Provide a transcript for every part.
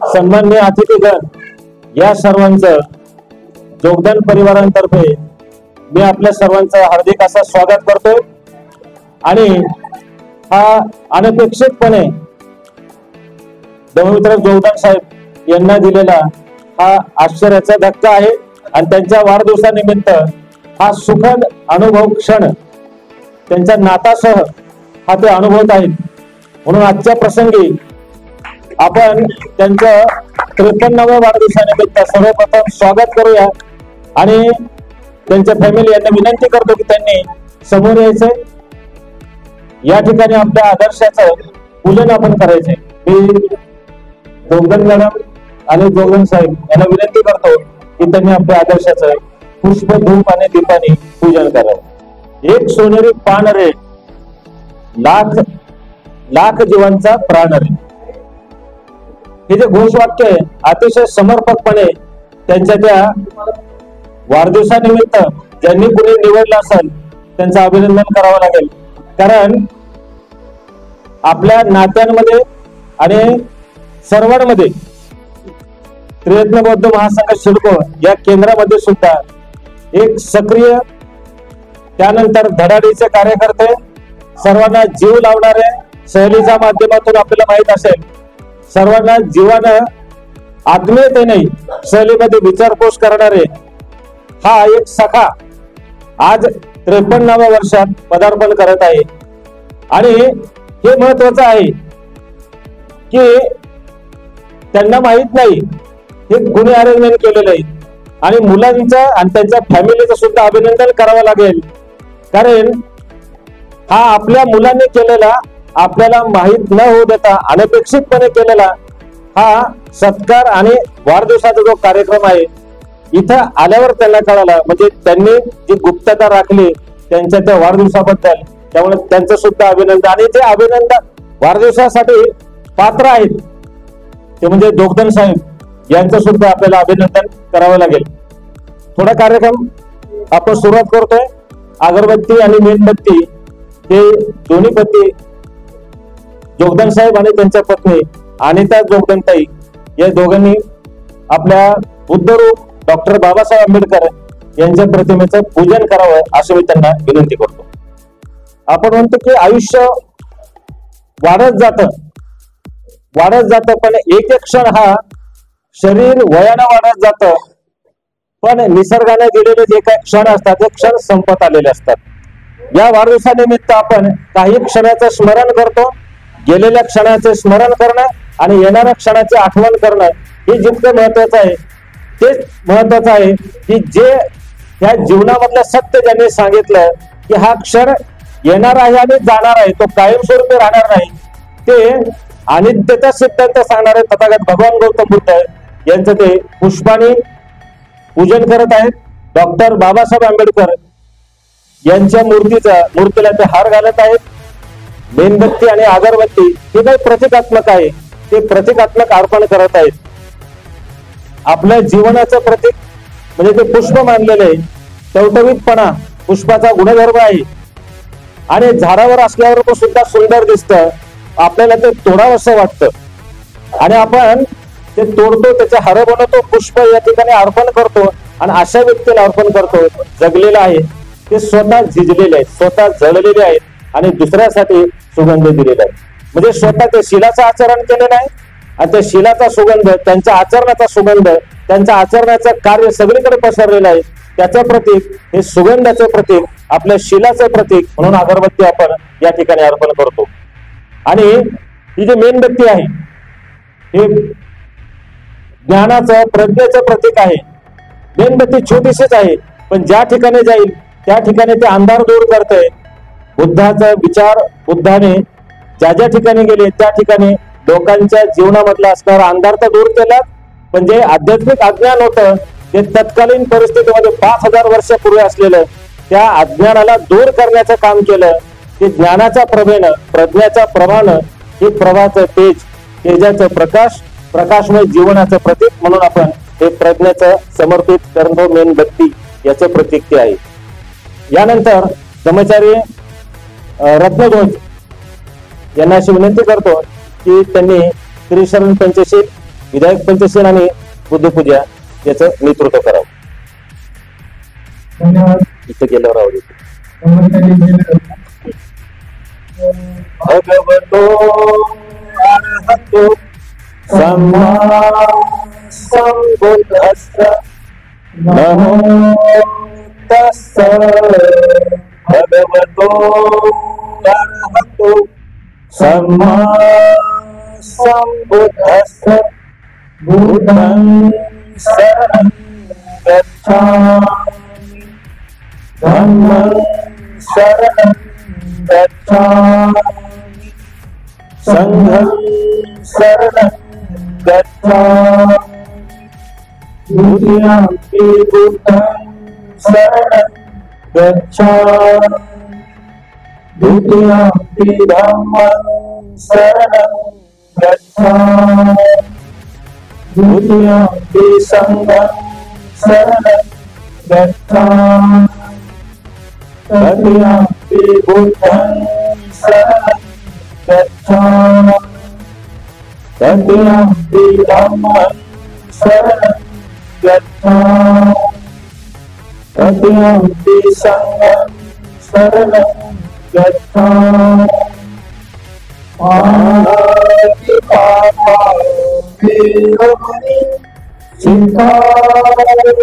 सन्माननीय अतिथीगण, या सर्वांचं जोगदंड परिवारांतर्फे मी आपल्या सर्वांचं हार्दिक असं स्वागत करतोय। आणि हा अनपेक्षितपणे दमयंती जोगदंड साहेब यांना दिलेला हा आश्चर्याचा धक्का आहे आणि त्यांच्या वाढदिवसानिमित्त हा सुखद अनुभव क्षण त्यांच्या नातासह हा ते अनुभवत आहेत। म्हणून आजच्या प्रसंगी आपण त्यांच्या 53व्या वाढदिवसानिमित्त सर्वप्रथम स्वागत करूया आणि त्यांच्या फॅमिली यांना विनंती करतो की त्यांनी समोर यायचंय। या ठिकाणी आपल्या आदर्शाचं पूजन आपण करायचंय। मी जोगदंड मॅडम आणि जोगदंड साहेब यांना विनंती करतो की त्यांनी आपल्या आदर्शाचं पुष्प धूप आणि दीपाने पूजन करावं। एक सोनेरी पान रे, लाख लाख जीवांचा प्राण रे, हे जे घोषवाक्य आहे अतिशय समर्पकपणे त्यांच्या त्या वाढदिवसानिमित्त ज्यांनी कुणी निवडलं असेल त्यांचं अभिनंदन करावं लागेल। कारण आपल्या नात्यांमध्ये आणि सर्वांमध्ये त्रिरत्न बौद्ध महासंघ सिडको या केंद्रामध्ये सुद्धा एक सक्रिय, त्यानंतर धडाडीचे कार्यकर्ते, सर्वांना जीव लावणारे, सहलीच्या माध्यमातून आपल्याला माहित असेल सर्वांना जीवानं आत्मीयतेने सहलीमध्ये विचारपूस करणारे हा एक सखा आज 53व्या वर्षात पदार्पण करत आहे। आणि हे महत्वाचं आहे की त्यांना माहित नाही हे कुणी अरेंजमेंट केलेलं आहे आणि मुलांचं आणि त्यांच्या फॅमिलीचं सुद्धा अभिनंदन करावं लागेल। कारण हा आपल्या मुलांनी केलेला, आपल्याला माहित न होऊ देता अनपेक्षितपणे केलेला हा सत्कार आणि वाढदिवसाचा जो कार्यक्रम आहे, इथं आल्यावर त्यांना कळाला, म्हणजे त्यांनी जी गुप्तता राखली त्यांच्या त्या वाढदिवसाबद्दल, त्यामुळे त्यांचं सुद्धा अभिनंदन। आणि जे अभिनंदन वाढदिवसासाठी पात्र आहेत ते म्हणजे जोगदंड साहेब यांचं सुद्धा आपल्याला अभिनंदन करावं लागेल। थोडा कार्यक्रम आपण सुरुवात करतोय। अगरबत्ती आणि मेणबत्ती हे दोन्ही पती जोगदंड साहेब आणि त्यांच्या पत्नी अनिता जोगदंड ताई या दोघांनी आपल्या बुद्धरूप डॉक्टर बाबासाहेब आंबेडकर यांच्या प्रतिमेचं पूजन करावं असं मी त्यांना विनंती करतो। आपण म्हणतो की आयुष्य वाढत जात पण एक एक क्षण हा शरीर वयानं वाढत जात, पण निसर्गाने दिलेले जे काही क्षण असतात ते क्षण संपत आलेले असतात। या वाढदिवसानिमित्त आपण काही क्षणाचं स्मरण करतो, गेलेल्या क्षणाचे स्मरण करणं आणि येणाऱ्या क्षणाची आठवण करणं हे जितकं महत्वाचं आहे तेच महत्वाचं आहे की जे ह्या जीवनामधलं सत्य ज्यांनी सांगितलं की हा क्षण येणार आहे आणि जाणार आहे, तो कायमस्वरूपी राहणार नाही, ते अनित्यता सिद्धांत सांगणारे तथागत भगवान गौतम बुद्ध यांचं ते पुष्पाने पूजन करत आहेत। डॉक्टर बाबासाहेब आंबेडकर यांच्या मूर्तीला ते हार घालत आहेत। मेणबत्ती आणि अगरबत्ती हे काही प्रतिकात्मक आहे, ते प्रतिकात्मक अर्पण करत आहेत। आपल्या जीवनाचं प्रतीक म्हणजे ते पुष्प मानलेलं आहे। टवटवीतपणा पुष्पाचा गुणधर्म आहे आणि झाडावर असल्यावर तो सुद्धा सुंदर दिसतं, आपल्याला ते तोडावं असं वाटतं आणि आपण ते तोडतो, त्याचे हार बनवतो, पुष्प या ठिकाणी अर्पण करतो आणि अशा व्यक्तीला अर्पण करतो जगलेला आहे, ते स्वतः झिजलेले आहेत, स्वतः जळलेले आहेत आणि दुसऱ्यासाठी सुगंध दिलेला आहे। म्हणजे स्वतः ते शिलाचं आचरण केलेलं आहे आणि त्या शिलाचा सुगंध, त्यांच्या आचरणाचा सुगंध, त्यांच्या आचरणाचं कार्य सगळीकडे पसरलेलं आहे। त्याचं प्रतीक हे सुगंधाचं प्रतीक, आपल्या शिलाचं प्रतीक म्हणून अगरबत्ती आपण या ठिकाणी अर्पण करतो। आणि ही जी मेणबत्ती आहे हे ज्ञानाचं, प्रज्ञेचं प्रतीक आहे। मेणबत्ती छोटीशीच आहे पण ज्या ठिकाणी जाईल त्या ठिकाणी ते अंधार दूर करते। बुद्धाचा विचार, बुद्धाने ज्या ज्या ठिकाणी गेले त्या ठिकाणी लोकांच्या जीवनामधला असणारा अंधार तर दूर केला, पण जे आध्यात्मिक अज्ञान होतं ते तत्कालीन परिस्थितीमध्ये 5000 वर्षापूर्वी असलेलं त्या अज्ञानाला दूर करण्याचं काम केलं. ते ज्ञानाच्या प्रभेनं, प्रज्ञाच्या प्रभानं हे प्रभाचं तेज, तेजाचं प्रकाश, प्रकाशमय जीवनाचं प्रतीक म्हणून आपण हे प्रज्ञेचं समर्पित कर्म मेणबत्ती याचं प्रतीक ते आहे. यानंतर ब्रह्मचारी रत्नध्वज यांना अशी विनंती करतो की त्यांनी त्रिशरण पंचशील, विधायक पंचशील आणि बुद्धपूजा याचं नेतृत्व करावं. धन्यवाद. इथं गेल्यावर आवडेल. भगवतो अरहतो सम्मा संबुद्धस्स नमो तस्स. भगवतो अरहतो सम्मा संबुद्धस्स बुद्धं शरणं गच्छामि धम्मं शरणं गच्छामि संघं शरणं गच्छामि द्वितीयंपि बुद्धं शरणं गच्छामि द्वितीयंपि धम्मं शरणं गच्छामि द्वितीयंपि संघं शरणं गच्छामि तृतीयंपि बुद्धं शरणं गच्छामि तृतीयंपि धम्मं शरणं गच्छामि तृतीयंपि संघं शरणं गच्छामि. वीरमणि सिद्धार्थं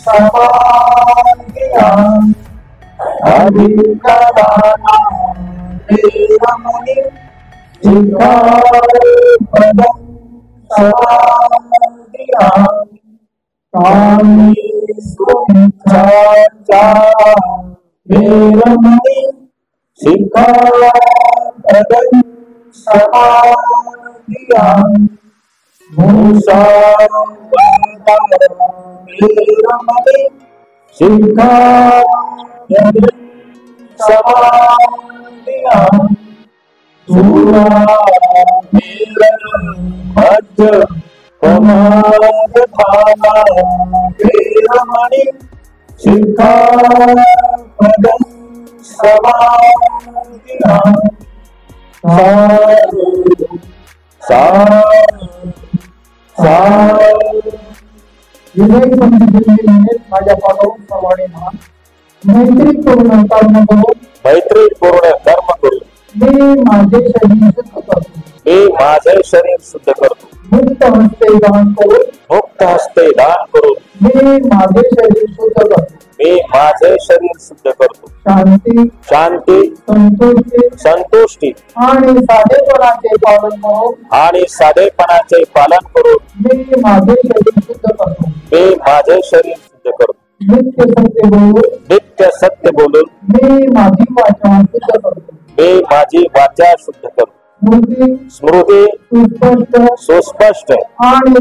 समाधियामि अधिकदाना वीरमणि सिद्धार्थं समाधियामि कामी सुमिच्छाचा वीरमणि सिद्धार्थं समाधियामि वीरमणि सिद्धार्थं समाधियामि सूरामीरमध्य प्रमादधामा वीरमणि सिद्धार्थं समाधियामि. विधायक पंचशील माझ्या पाठवून प्रमाणे मैत्री पूर्ण कर्म करून, मैत्री पूर्ण कर्म करून मी माझे शरीर शुद्ध करतो. मी माझे शरीर शुद्ध करतो. मुक्त हस्ते दान करून, मुक्त हस्ते दान करून मी माझे शरीर शुद्ध करतो. मी माझे शरीर शुद्ध करतो. शांती, शांती, संतुष्टी संतुष्टी आणि साधेपणाचे पालन करून, आणि साधेपणाचे पालन करून मी माझे शरीर शुद्ध करतो. मी माझे शरीर शुद्ध करतो. नित्य सत्य बोलून, नित्य सत्य बोलून मी माझी वाचा शुद्ध करतो. मी माझी वाचा शुद्ध करतो. स्मृती सुस्पष्ट सुस्पष्ट आणि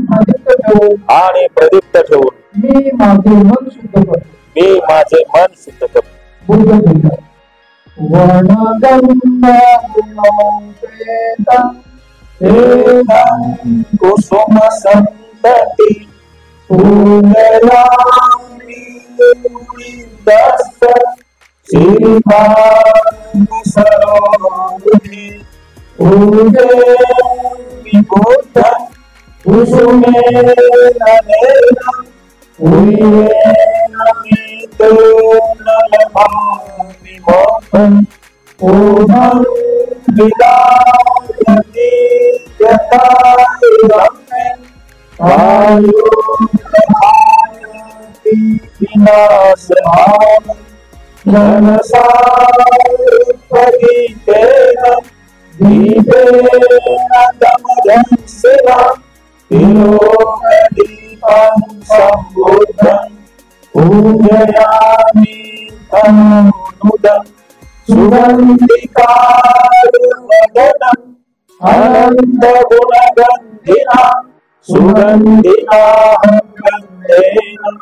प्रदीप्त ठेवून मी माझे मन शुद्ध करतो. मी माझे मन शुद्ध करतो. बुद्ध बोलला, वनगंधा गुणोपेता वेदं कुसुम संतति पूजयामि मुनिन्दस्य श्रीपादसरोरुहे पूजयामि बुद्धं कुसुमेन नेनं उयेन मितेन लभामि मोक्षं. ऊर्ध्वं विदायति यथारम्ये आयुर्धायति विनाशनाय जनसारुपगीतेन दीपेन दमयंसिना तिलोकदीपं सम्बुद्धं पूजयामि तनुनुदं सुगन्धिकारुवदनं अनन्तगुणगन्धिना सुगन्धिनाहं श्रद्धेन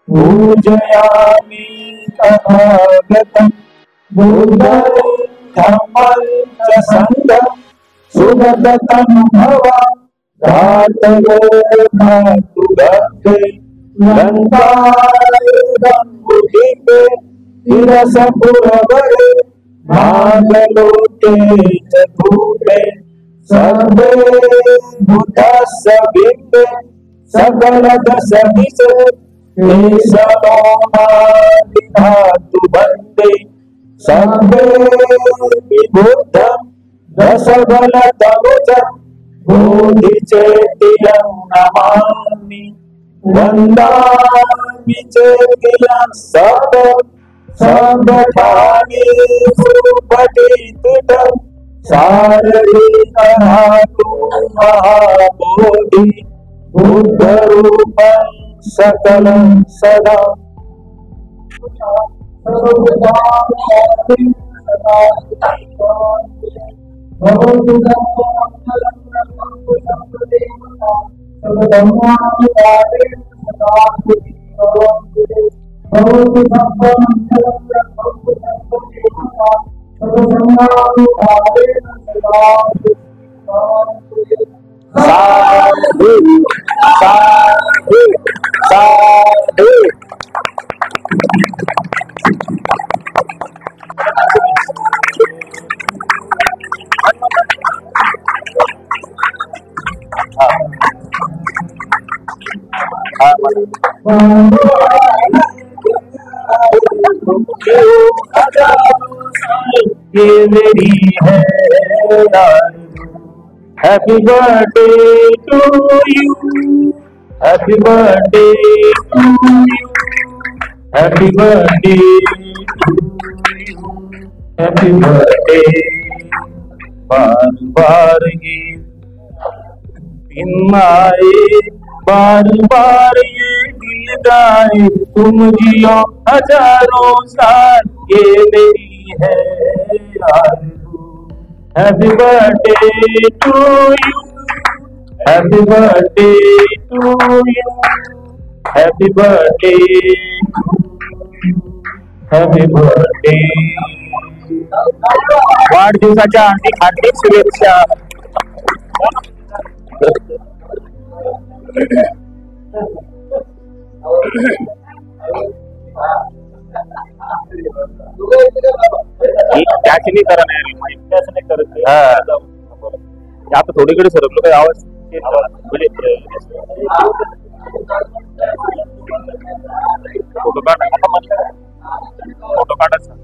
पूजयामि तथागतं बुद्धं धम्मं च संघं सुगतं भव धातवो धातु गते लंकायं बुधिके तिरसपुरवरे नागलोके चतुर्थे सर्वे बुद्धस्य बिम्बे सकल दश दिशे धातु बंदे सर्वे विबुद्धं दशबल तमुजं बोधिचेतियं नमामि वन्दामि चेतियं सर्वठानि सुपठितं सारथिकधातु महाबोधि बुद्धरूपं सकलं सदा साधु साधु साधु ये मेरी है happy birthday to you happy birthday to you happy birthday happy birthday बार बार ये दिन आए बार बार ये दिल गाए तुम जियो हजारों साल ये मेरी है आरज़ू happy birthday to you happy birthday to you happy birthday happy birthday वाढदिवसाच्या हार्दिक शुभेच्छा त्याची नाही करा नाही त्याच नाही करत आता थोडीकडे सरकलो काही आवाज म्हणजे फोटो काढायचा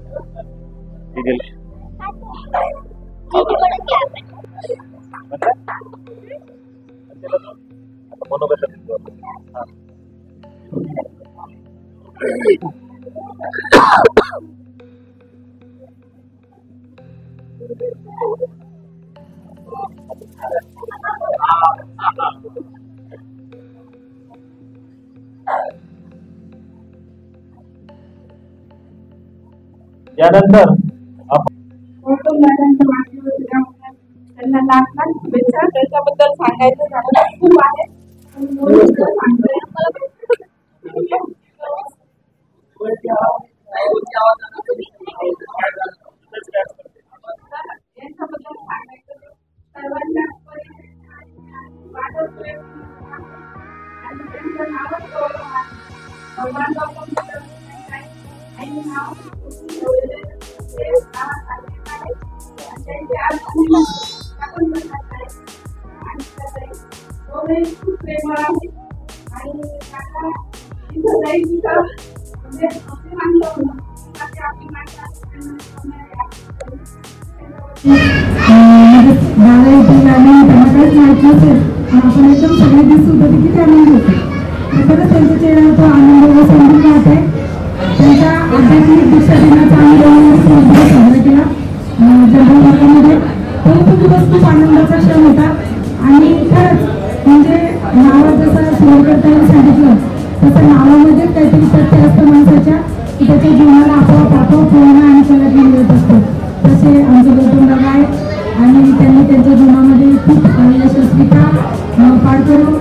यानंतर त्यांना लाख लाख शुभेच्छा त्याच्याबद्दल सांगायचं झालं खूप आहे याच्याबद्दल सांगायचं सर्वांना आणि त्यांचं नावच गौरव आहे भगवान बाबांचं आणि नाव खूप प्रेमळ आहे आणि तिथं जाईल तिथं म्हणजे आपण एकदम सगळे दिसत होते की आनंद होते खरंच त्यांच्या चेहऱ्यावर तो आनंद समजून राहते त्यांच्या आध्यात्मिक दीक्षा दिनाचा आनंद साजरा केला जंगल भागामध्ये तो दिवस खूप आनंदाचा क्षण होता आणि खरंच म्हणजे नावात जसं सुरू करताना सांगितलं तसं नावामध्ये काहीतरी तथ्य असतं माणसाच्या की त्याच्या जीवनाला आपोआप पूर्ण आणि फलक मिळत असतो तसे आमचे गौतम दादा आहेत आणि त्यांनी त्यांच्या जीवनामध्ये खूप यशस्वीता पार करून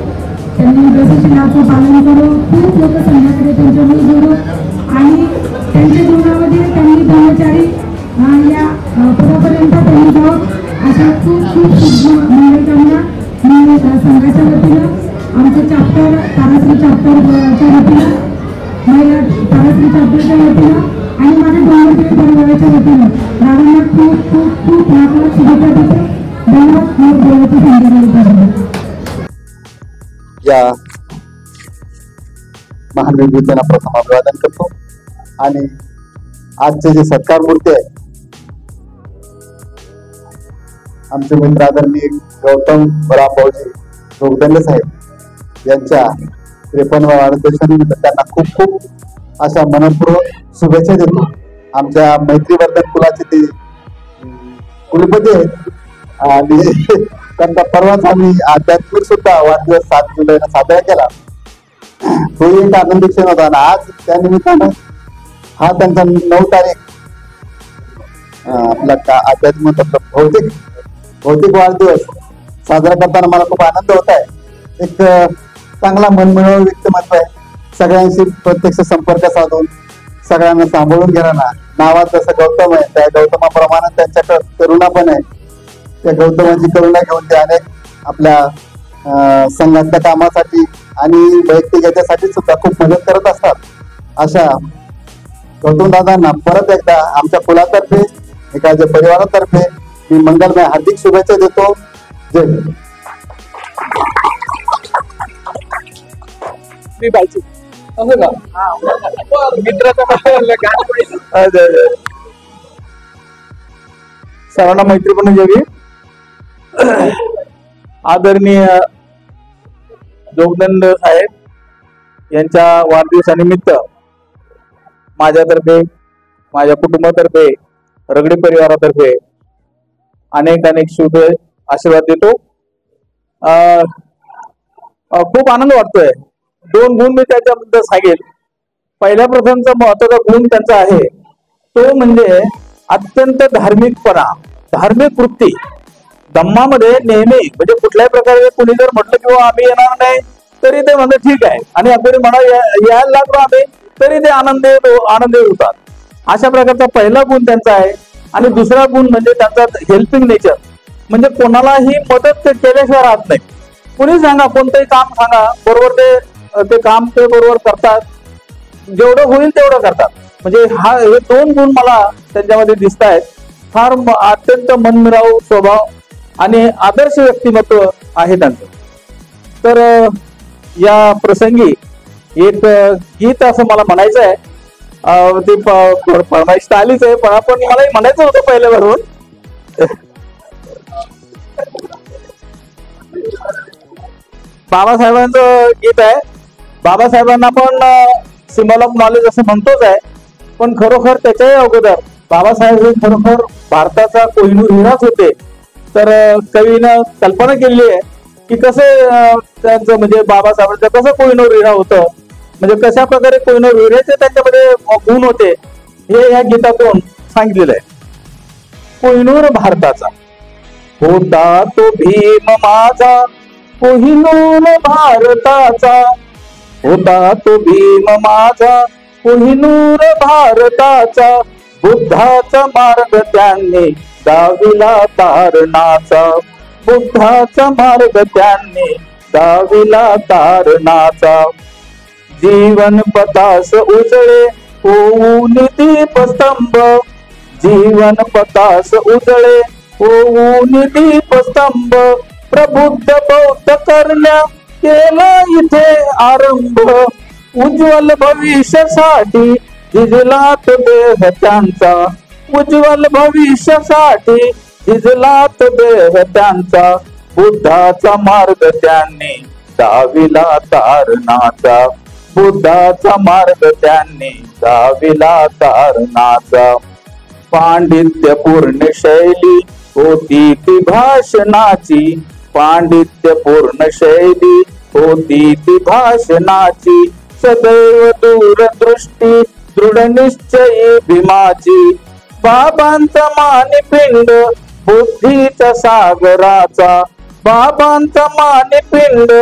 त्यांनी प्रशिक्षणाचं पालन करून खूप लोक संघाकडे त्यांच्यामुळे जोडून आणि त्यांच्या जीवनामध्ये त्यांनी ब्रह्मचारी या पदापर्यंत त्यांनी जाऊन अशा खूप खूप मंगलकामना मी संघाच्या वतीनं आमचं चॅप्टर ताराश्री चॅप्टरच्या वतीनं महिला ताराश्री चॅप्टरच्या वतीनं आणि माझ्या डोंगरदेवी परिवाराच्या वतीनं दादांना खूप खूप खूप लाख लाख शुभेच्छा देते. धन्यवाद. मी बोलते संध्याकाळी. या महान विभूतींना प्रथम अभिवादन करतो आणि आजचे जे सत्कार मूर्ती आहे आमचे मित्र आदरणीय गौतम भाऊजी जोगदंडे साहेब यांच्या 53व्या वाढदिवसानिमित्त त्यांना खूप खूप अशा मनपूर्वक शुभेच्छा देतो. आमच्या मैत्रीवर्धन कुलाचे ते कुलपती आहेत आणि त्यांचा परवाच आम्ही आध्यात्मिक सुद्धा वाढदिवस 7 जुलैला साजरा केला. तो एक आनंदी क्षण होता आणि आज त्या निमित्तानं हा त्यांचा 9 तारीख आपला आध्यात्मिक भौतिक वाढदिवस साजरा करताना मला खूप आनंद होत आहे. एक चांगला मनमिळावू व्यक्तिमत्व आहे. सगळ्यांशी प्रत्यक्ष संपर्क साधून सगळ्यांना सांभाळून घेणारा. नावात जसं गौतम आहे त्या गौतमाप्रमाणे त्यांच्याकडे करुणा पण आहे. त्या गौतमाची करुणा घेऊन ते अनेक आपल्या संघातल्या कामासाठी आणि वैयक्तिक याच्यासाठी सुद्धा खूप मदत करत असतात. अशा गौतम दादांना परत एकदा आमच्या कुलातर्फे एखाद्या परिवारातर्फे मी मंगलमय हार्दिक शुभेच्छा देतो. जय सर्वांना मैत्रीपूर्ण जेवी. आदरणीय जोगदंड साहेब यांच्या वाढदिवसानिमित्त माझ्यातर्फे माझ्या कुटुंबातर्फे रगडे परिवारातर्फे अनेक शुभ आशीर्वाद देतो. खूप आनंद वाटतोय. 2 गुण मी त्याच्याबद्दल सांगेल. पहिल्या प्रथमचा महत्वाचा गुण त्यांचा आहे तो म्हणजे अत्यंत धार्मिकपणा, धार्मिक वृत्ती. धम्मामध्ये नेहमी म्हणजे कुठल्याही प्रकारे कुणी जर म्हटलं किंवा आम्ही येणार नाही तरी ते म्हणतात ठीक आहे आणि आपण म्हणा यायला लागलो आम्ही तरी ते आनंदी होतात. अशा प्रकारचा पहिला गुण त्यांचा आहे. आणि दुसरा गुण म्हणजे त्यांचा हेल्पिंग नेचर. म्हणजे कोणालाही मदत केल्याशिवाय राहत नाही. कुणी सांगा कोणतंही काम सांगा बरोबर ते काम ते बरोबर करतात. जेवढं होईल तेवढं करतात. म्हणजे हे 2 गुण मला त्यांच्यामध्ये दिसत आहेत. फार अत्यंत मनमिळावू स्वभाव आणि आदर्श व्यक्तिमत्व आहे त्यांचं. तर या प्रसंगी एक गीत असं मला म्हणायचं आहे. ते फरमाईश आलीच आहे पण आपण मलाही म्हणायचं होतं पहिल्यावरून. बाबासाहेबांचं गीत आहे. बाबासाहेबांना पण सिम्बॉल ऑफ नॉलेज असं म्हणतोच आहे पण खरोखर त्याच्याही अगोदर बाबासाहेब हे खरोखर भारताचा कोहिनूर हिराच होते. तर कवीनं कल्पना केली आहे की कसं त्यांचं म्हणजे बाबासाहेबांचं कसं कोहिनूर हिरा होतं म्हणजे कशा प्रकारे कोहिनूर हिऱ्याचे त्यांच्यामध्ये गुण होते हे या गीतातून सांगितलेलं आहे. कोहिनूर भारताचा होता तो भीम माझा कोहिनूर भारताचा होता तो भीम माझा कोहिनूर भारताचा बुद्धाचा मार्ग त्यांनी दाविला तारणाचा बुद्धाचा मार्ग त्यांनी दाविला तारणाचा जीवन पतास उजळे होऊन दीपस्तंभ जीवन पतास उजळे होऊन दीपस्तंभ प्रबुद्ध बौद्ध करण्या केला इथे आरंभ उज्ज्वल भविष्यासाठी झिजलात देह त्यांचा उज्ज्वल भविष्यासाठी झिजलात देह त्यांचा बुद्धाचा मार्ग त्यांनी दाविला तारणाचा बुद्धाचा मार्ग त्यांनी दाविला तारणाचा पांडित्यपूर्ण शैली होती ती भाषणाची पांडित्यपूर्ण शैली होती ती भाषणाची सदैव दूरदृष्टी दृढ निश्चयी भीमाची बाबांचा मानिपिंड बुद्धीच्या सागराचा बाबांचा मानिपिंड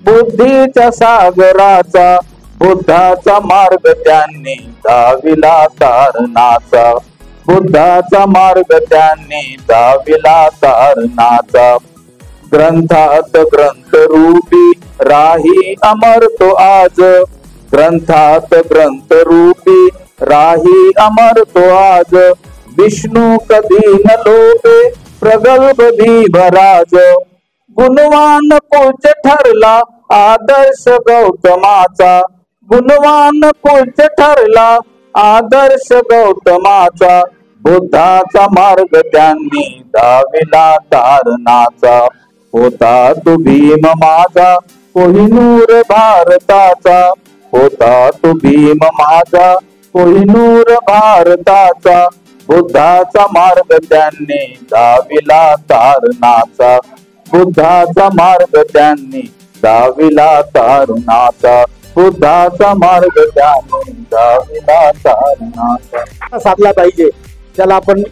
बुद्धीच्या सागराचा बुद्धाचा मार्ग त्यांनी धाविला तारणाचा, बुद्धाचा मार्ग त्यांनी धाविला तारणाचा. ग्रंथात ग्रंथ रूपी राही अमर तो आज, ग्रंथात ग्रंथ रूपी राही अमर तो आज. विष्णू कधी न लोभे प्रगल्भ भीमराज, गुणवान कुच ठरला आदर्श गौतमाचा, गुणवान कुच ठरला आदर्श गौतमाचा. बुद्धाचा मार्ग त्यांनी धाविला तारणाचा, होता तो भीम माझा कोहिनूर भारताचा, होता तो भीम माझा कोहिनूर भारताचा. बुद्धाचा मार्ग त्यांनी धाविला तारणाचा, बुद्धाचा मार्ग त्यांनी धाविला तारणाचा, बुद्धाचा मार्ग त्यांनी धाविला तारणाचा. साधला पाहिजे, त्याला आपण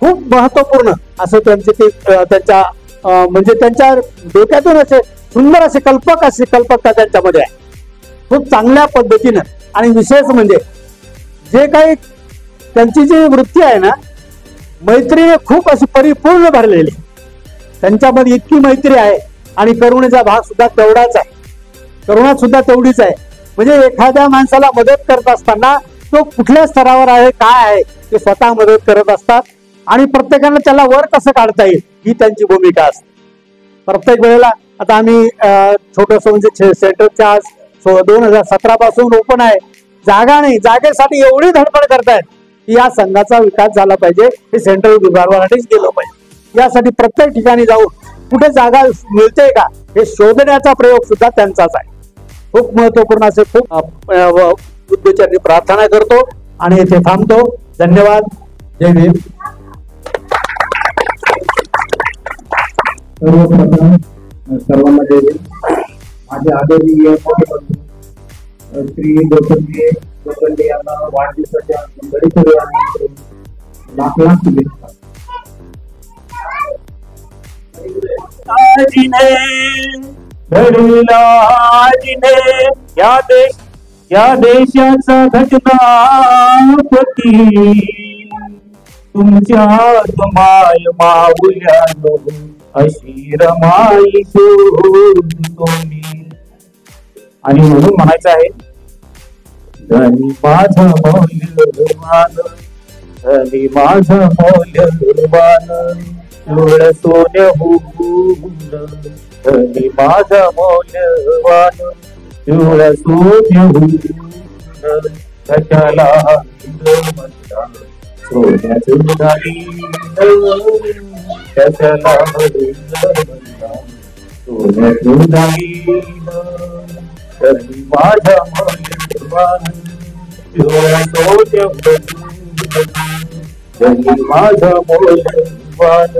खूप महत्वपूर्ण असं त्यांचे ते त्यांच्या म्हणजे त्यांच्या डोक्यातून असे सुंदर असे कल्पकता त्यांच्यामध्ये आहे, खूप चांगल्या पद्धतीनं. आणि विशेष म्हणजे जे काही त्यांची जी वृत्ती आहे ना, मैत्रीने खूप अशी परिपूर्ण भरलेली, त्यांच्यामध्ये इतकी मैत्री आहे. आणि करुणेचा भाग सुद्धा तेवढाच आहे, करुणा सुद्धा तेवढीच आहे. म्हणजे एखाद्या माणसाला मदत करत असताना तो कुठल्या स्तरावर आहे काय आहे ते स्वतः मदत करत असतात. आणि प्रत्येकाला त्याला वर कसं काढता येईल ही त्यांची भूमिका असते प्रत्येक वेळेला. आता आम्ही छोटस म्हणजे सेंटरच्या 2017 पासून ओपन आहे, जागा नाही, जागेसाठी एवढी धडपड करतायत की या संघाचा विकास झाला पाहिजे, हे सेंट्रल विभागासाठीच गेलं पाहिजे. यासाठी प्रत्येक ठिकाणी जाऊन कुठे जागा मिळते का हे शोधण्याचा प्रयोग सुद्धा त्यांचाच आहे. खूप महत्वपूर्ण असे खूप उद्देशाने प्रार्थना करतो आणि येथे थांबतो. धन्यवाद. जय भीम. सर्वप्रथम सर्वांना जय भीम. माझे आदरणीय श्री लोखंडे यांना वाढदिवसाच्या मंडळीच्या लाख लाख शुभेच्छा. या देशाचा घटनापती तुमच्या माय माऊल्यानो अशी रमाई तुम्ही. आणि म्हणून म्हणायचं आहे, धनी माझा मौल्यवान, धनी माझा मौल्यवान, डोळ सोन्य होऊन, धनी माझा मौल्यवान, डोळ सोन्य होऊन, कशाला म्हणता सोन्याचं दागिनं, कशाला म्हणता सोन्याचं दागिनं. धनी माझा मौल्यवान, डोळ सोन्य होऊन, धनी माझा मौल्यवान,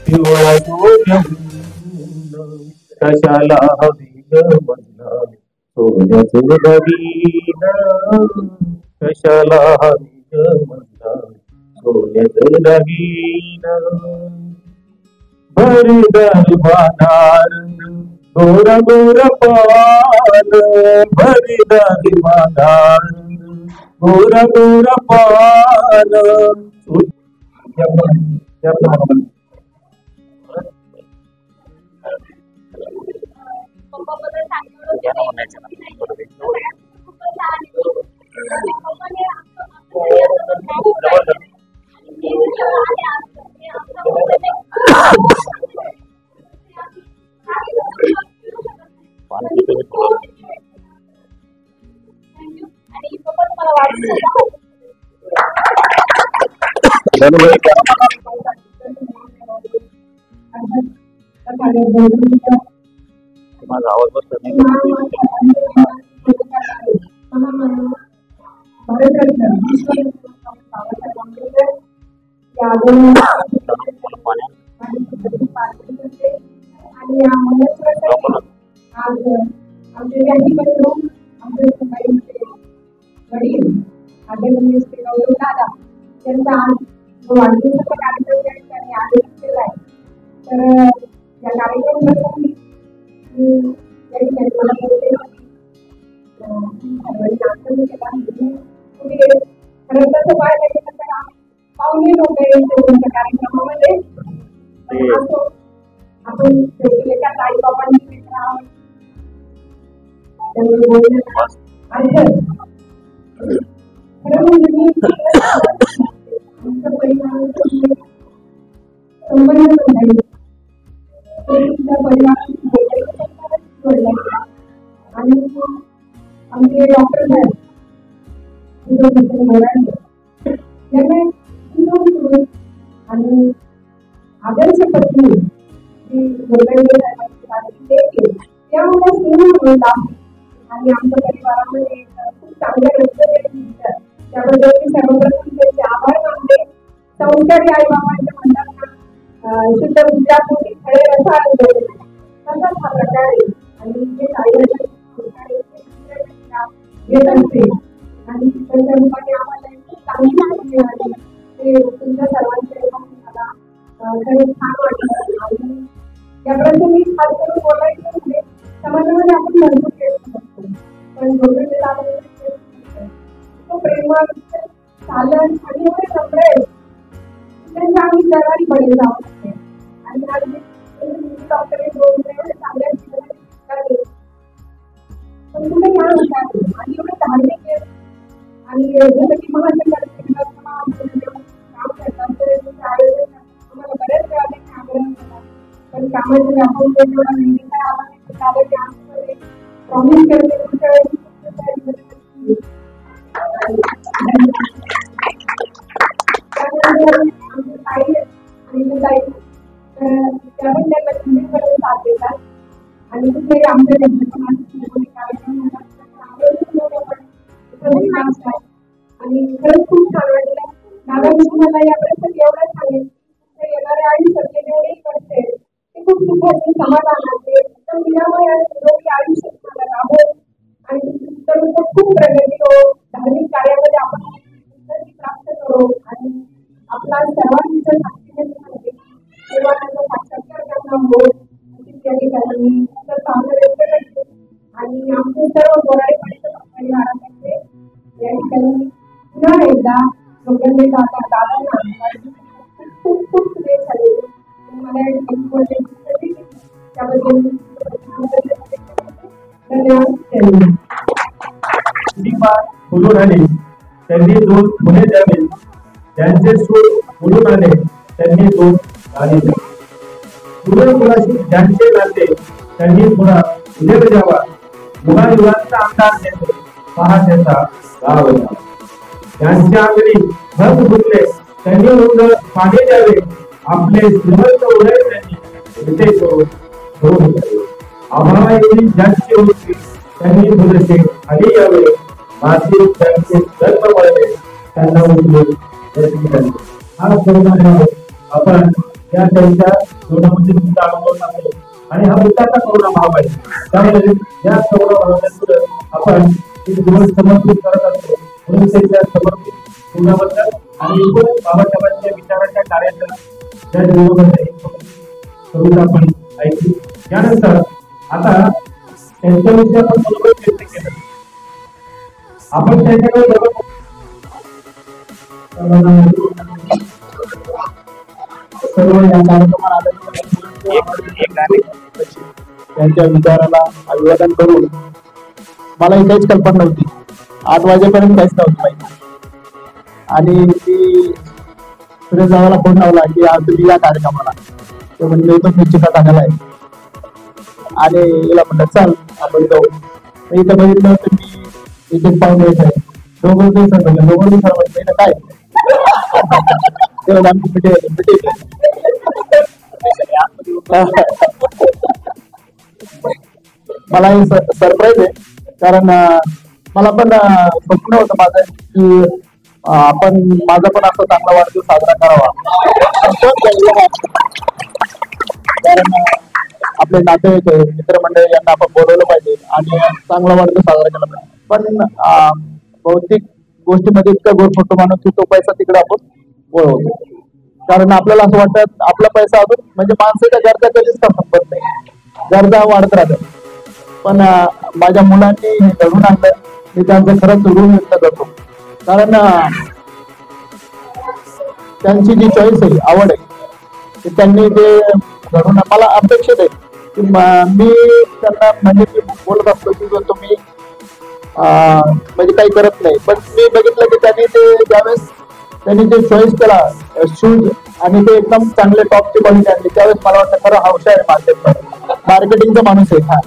डोळ सोन्य होऊन, कशाला हवीनं म्हणता सोन्याचं दागिनं, कशाला हवीनं म्हणता सोन्याचं दागिनं. भरदार वानार गोरा गोरा पान, भरदार वानार गोरा गोरा पान. माझा आवाज बसत नाही. वाढदिवसाचा कार्यक्रम त्यांनी आयोजित केलाय. तर या कार्यक्रमासाठी काही नाही मला बोलते सर्वांनी केला पुढे खरं तसं पाहायला गेलं तर पाहुणे लोक येतात कार्यक्रमामध्ये असो आपण एका आई बाबांनी त्यांनी बोलण्याचा अर्थ खरं म्हणजे मी आमच्या परिवाराचं संबंध पण नाही आणि आमचे डॉक्टर साहेब आणि आदर्श पत्नी त्यामुळे आणि आमच्या परिवारामध्ये खूप चांगल्या रस्ते त्याबद्दल मी सर्वप्रथम त्यांचे आभार मानते. संस्कारी आई बाबांच्या म्हणतात शुद्ध विद्यार्थी खडे रसा तसाच हा प्रकार आहे आणि जे काही घेत असते आणि त्यांच्या रूपाने आम्हाला खूप चांगली माहिती मिळाली ते तुमच्या सर्वांचे मला खरंच छान वाटलं. आणि या प्रसंगी खास करून बोलायचं म्हणजे समाजामध्ये आपण भरपूर केलं शकतो पण जोडलेला तो प्रेमळ चालन आणि एवढे समजेल त्यांच्या आम्ही जगारी पडेल जाऊ शकते आणि आज डॉक्टर एवढे चांगल्या पण तुम्ही काय म्हणतात आणि एवढे धार्मिक आणि जसं की महाराष्ट्र काम करतात तर आम्हाला बऱ्याच वेळा आग्रह करतात पण कामाच्या व्यापार जेवढा नेहमी काय आला की आमच्याकडे प्रॉमिस करते तुमच्या आणि कुठे आमच्या आणि खरंच खूप छान वाटलं. दादा मी तुम्हाला या प्रसंगी एवढं सांगेल येणारे आयुष्य जेवढे करते ते खूप सुखाचे समाधानाचे एकदम निरामय योग्य आयुष्य तुम्हाला लाभो आणि खूप प्रगती हो धार्मिक कार्यामध्ये आपण प्राप्त करू आणि आपला सर्वांच्या साक्षीने तेव्हा त्यांचा साक्षात्कार करणं हो त्या ठिकाणी व्यक्त करते आणि आमचे सर्व बोराडे परिवारातर्फे या ठिकाणी पुन्हा एकदा लोकांनी दादांना खूप खूप शुभेच्छा देतो. मला त्याबद्दल धन्यवाद. बोलून आले त्यांनी 2 मुले द्यावे त्यांचे सूर बोलून आले त्यांनी 2 गाणी द्यावी मुलं मुलाशी ज्यांचे नाते त्यांनी पुन्हा उजेड द्यावा मुलांचा अंदाज घेतो पहा त्याचा गाव त्यांच्या अंगणी भर फुटले त्यांनी उंच पाणी द्यावे आपले श्रीमंत उदय त्यांनी करून आम्हाला एवढी ज्यांची होती त्यांनी थोडेसे खाली यावे माती त्यांचे जन्म वळले त्यांना उचलून हा करुणा आपण या त्यांच्या जीवनामध्ये तुमचा अनुभव सांगतो आणि हा मुद्दाचा करुणा भाव आहे त्यामुळे या करुणा भावाच्या आपण जीवन समर्पित करत असतो म्हणून त्यांच्या समर्पित जीवनाबद्दल आणि एकूण बाबासाहेबांच्या विचारांच्या कार्याच्या ज्या जीवनामध्ये कविता आपण ऐकली. त्यानंतर आता त्यांच्याविषयी आपण बरोबर व्यक्त केलं आपण त्यांच्याकडे सर्व या कार्यक्रमाला त्यांच्या विचाराला अभिवादन करून मला ही काहीच कल्पना नव्हती 8 वाजेपर्यंत काहीच नव्हतं माहिती आणि मी सुरेश दादाला फोन लावला की आज तुम्ही या कार्यक्रमाला ते म्हणजे तो निश्चित टाकायला आहे आणि याला म्हणलं चल आपण जाऊ इथं बघितलं तर मी इथे पाहून येत आहे 2 दिवसात काय तेव्हा आमची मला हे सरप्राईज आहे कारण मला पण स्वप्न होतं माझं की आपण माझा पण असा चांगला वाढदिवस साजरा करावा कारण आपले नातेवाईक मित्रमंडळी यांना आपण बोलवलं पाहिजे आणि चांगला वाढदिवस साजरा केला पाहिजे पण भौतिक गोष्टीमध्ये इतका गोड माणूस की तो पैसा तिकडे आपण वळवतो कारण आपल्याला असं वाटतं आपला पैसा अजून म्हणजे माणसाच्या गरजा कधीच संपत नाही गरजा वाढत राहतात पण माझ्या मुलांनी हे घडून आणलं, मी त्यांचं खरंच ऋण व्यक्त करतो. कारण त्यांची जी चॉईस आहे, आवड आहे, की त्यांनी ते घडून मला अपेक्षित आहे की मी त्यांना म्हणजे मी बोलत असतो की तुम्ही म्हणजे काही करत नाही, पण मी बघितलं की त्यांनी ते ज्यावेळेस त्यांनी जे चॉईस केला शूज आणि ते एकदम चांगले टॉपची क्वालिटी आणली, त्यावेळेस मला वाटतं खरं हौश आहे मार्केटिंगचा माणूस आहे हा.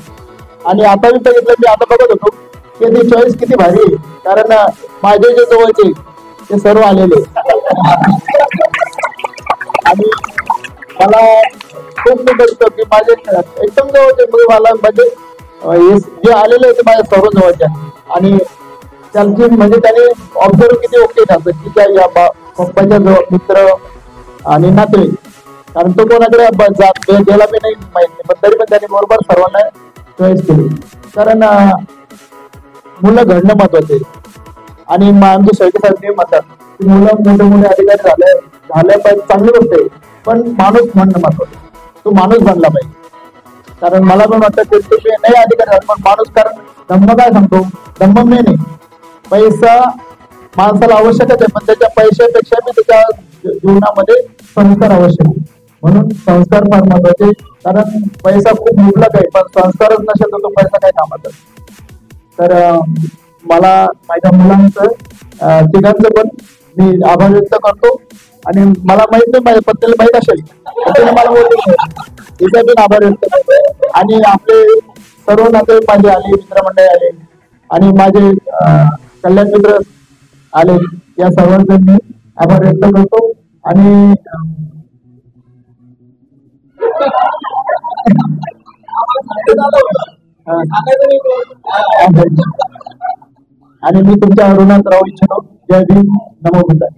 आणि आता मी बघितलं, मी आता बघत होतो की ती चॉईस किती भारी आहे, कारण माझे जे जवळचे ते सर्व आलेले आणि मला खूप बघतो की माझे एकदम जवळचे मला म्हणजे जे आलेले होते माझ्या सर्व जवळचे आणि त्यांची म्हणजे त्याने ऑब्झर्व किती ओके करतात की त्या या पप्पाच्या जवळ मित्र आणि नातेवाईक, कारण तो कोणाकडे गेला मी नाही माहिती, पण तरी पण त्याने बरोबर सर्वांना चॉईस केली. कारण मुलं घडणं महत्वाचे आणि आमच्या शेळके साहेब म्हणतात की मुलं मोठे मोठे अधिकारी झाले पाहिजे, चांगली गोष्ट आहे, पण माणूस म्हणणं महत्वाचं, तो माणूस बनला पाहिजे. कारण मला पण वाटतं ते तुम्ही नाही अधिकारी झाले पण माणूस, कारण धम्म काय सांगतो, धम्म मेन आहे. पैसा माणसाला आवश्यकच आहे, पण त्याच्या पैशापेक्षा बी त्याच्या जीवनामध्ये संस्कार आवश्यक आहे. म्हणून संस्कार फार महत्वाचे, कारण पैसा खूप मुबलक आहे, पण संस्कारच नसेल तर तो पैसा काय कामाचा. तर मला माझ्या मुलांचं तिघांचं पण मी आभार व्यक्त करतो आणि मला माहित नाही, माझ्या पत्नीला माहित असेल त्याने मला बोलले तिचा पण आभार व्यक्त करतो. आणि आपले सर्व नाते माझे आले, मित्रमंडळी आले आणि माझे कल्याण मित्र आले, या सर्वांचे मी आभार व्यक्त करतो. आणि आणि मी तुमच्या ऋणात राहू इच्छितो. जय भीम, नमो बुद्धाय.